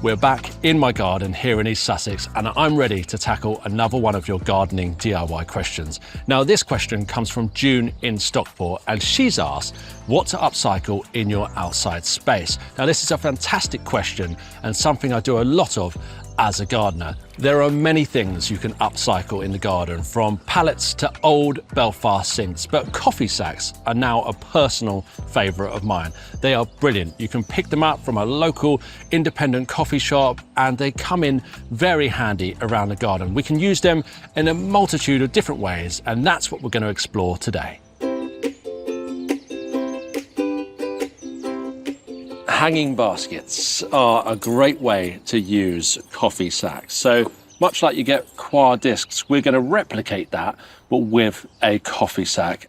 We're back in my garden here in East Sussex, and I'm ready to tackle another one of your gardening DIY questions. Now, this question comes from June in Stockport, and she's asked what to upcycle in your outside space. Now, this is a fantastic question and something I do a lot of as a gardener. There are many things you can upcycle in the garden, from pallets to old Belfast sinks, but coffee sacks are now a personal favourite of mine. They are brilliant. You can pick them up from a local independent coffee shop and they come in very handy around the garden. We can use them in a multitude of different ways, and that's what we're going to explore today. Hanging baskets are a great way to use coffee sacks. So much like you get coir discs, we're going to replicate that, but with a coffee sack.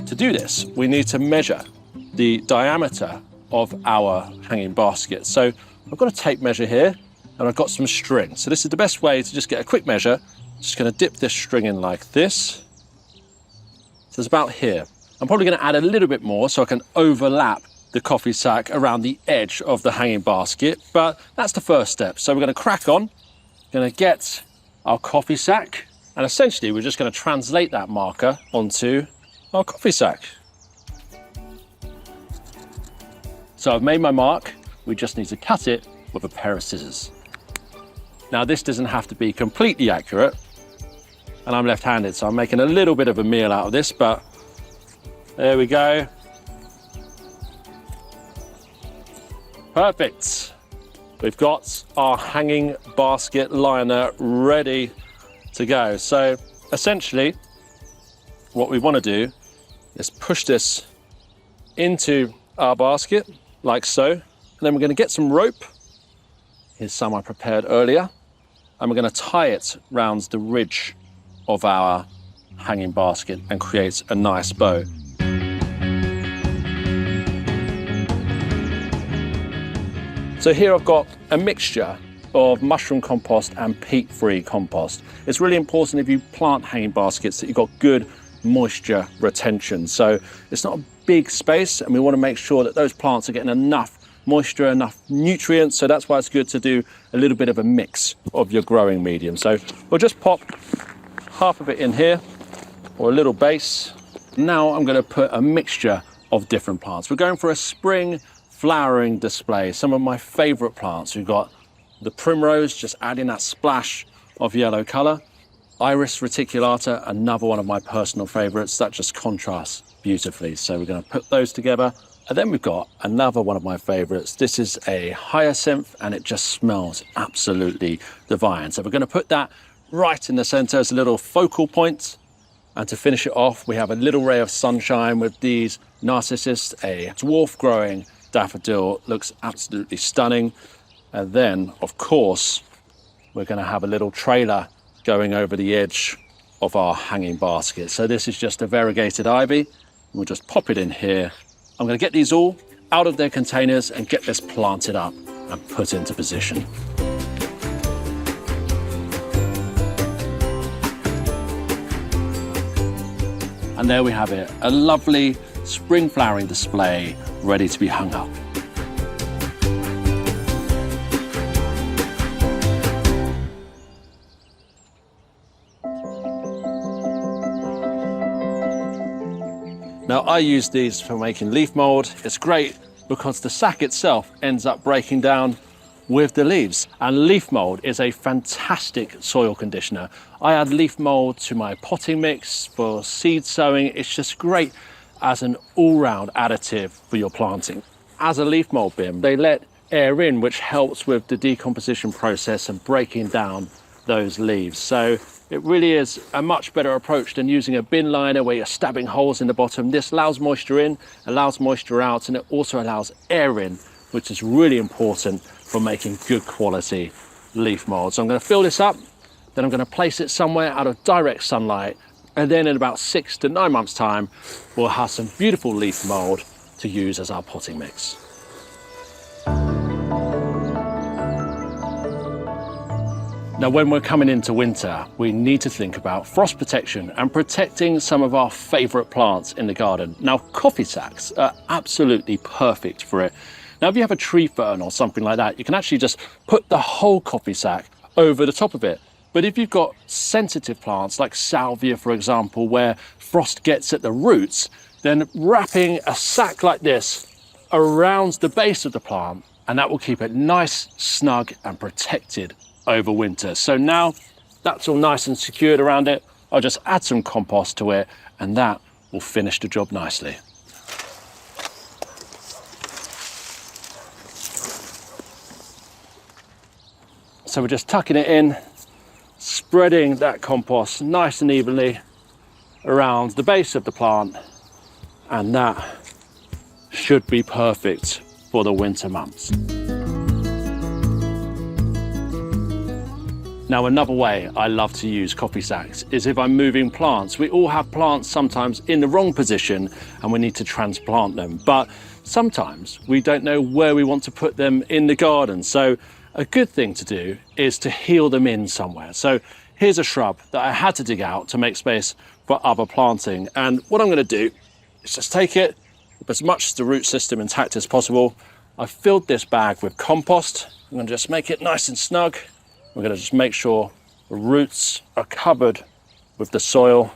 To do this, we need to measure the diameter of our hanging basket. So I've got a tape measure here and I've got some string. So this is the best way to just get a quick measure. Just going to dip this string in like this. So it's about here. I'm probably going to add a little bit more so I can overlap the coffee sack around the edge of the hanging basket, but that's the first step. So we're going to crack on, going to get our coffee sack, and essentially we're just going to translate that marker onto our coffee sack. So I've made my mark, we just need to cut it with a pair of scissors. Now this doesn't have to be completely accurate, and I'm left-handed, so I'm making a little bit of a meal out of this, but there we go. Perfect. We've got our hanging basket liner ready to go. So essentially, what we want to do is push this into our basket, like so, and then we're going to get some rope. Here's some I prepared earlier, and we're going to tie it round the ridge of our hanging basket and create a nice bow. So here I've got a mixture of mushroom compost and peat-free compost. It's really important if you plant hanging baskets that you've got good moisture retention. So it's not a big space, and we want to make sure that those plants are getting enough moisture, enough nutrients. So that's why it's good to do a little bit of a mix of your growing medium. So we'll just pop half of it in here, or a little base. Now I'm going to put a mixture of different plants. We're going for a spring flowering display. Some of my favorite plants. We've got the primrose, just adding that splash of yellow color. Iris reticulata, another one of my personal favorites. That just contrasts beautifully. So we're going to put those together. And then we've got another one of my favorites. This is a hyacinth, and it just smells absolutely divine. So we're going to put that right in the center as a little focal point. And to finish it off, we have a little ray of sunshine with these narcissus, a dwarf growing daffodil. Looks absolutely stunning. And then, of course, we're going to have a little trailer going over the edge of our hanging basket. So this is just a variegated ivy. We'll just pop it in here. I'm going to get these all out of their containers and get this planted up and put into position. And there we have it, a lovely spring flowering display ready to be hung up. Now I use these for making leaf mould. It's great because the sack itself ends up breaking down with the leaves. And leaf mould is a fantastic soil conditioner. I add leaf mould to my potting mix for seed sowing. It's just great as an all-round additive for your planting. As a leaf mould bin, they let air in, which helps with the decomposition process and breaking down those leaves. So it really is a much better approach than using a bin liner where you're stabbing holes in the bottom. This allows moisture in, allows moisture out, and it also allows air in, which is really important for making good quality leaf mould. So I'm going to fill this up, then I'm going to place it somewhere out of direct sunlight, and then in about 6 to 9 months time, we'll have some beautiful leaf mould to use as our potting mix. Now, when we're coming into winter, we need to think about frost protection and protecting some of our favorite plants in the garden. Now, coffee sacks are absolutely perfect for it. Now, if you have a tree fern or something like that, you can actually just put the whole coffee sack over the top of it. But if you've got sensitive plants like salvia, for example, where frost gets at the roots, then wrapping a sack like this around the base of the plant, and that will keep it nice, snug and protected over winter. So now that's all nice and secured around it, I'll just add some compost to it and that will finish the job nicely. So we're just tucking it in, spreading that compost nice and evenly around the base of the plant, and that should be perfect for the winter months. Now, another way I love to use coffee sacks is if I'm moving plants. We all have plants sometimes in the wrong position and we need to transplant them, but sometimes we don't know where we want to put them in the garden. So a good thing to do is to heel them in somewhere. So here's a shrub that I had to dig out to make space for other planting. And what I'm going to do is just take it with as much of the root system intact as possible. I've filled this bag with compost. I'm going to just make it nice and snug. We're going to just make sure the roots are covered with the soil.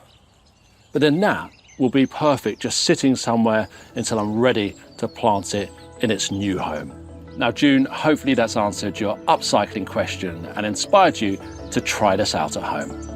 But then that will be perfect just sitting somewhere until I'm ready to plant it in its new home. Now, June, hopefully that's answered your upcycling question and inspired you to try this out at home.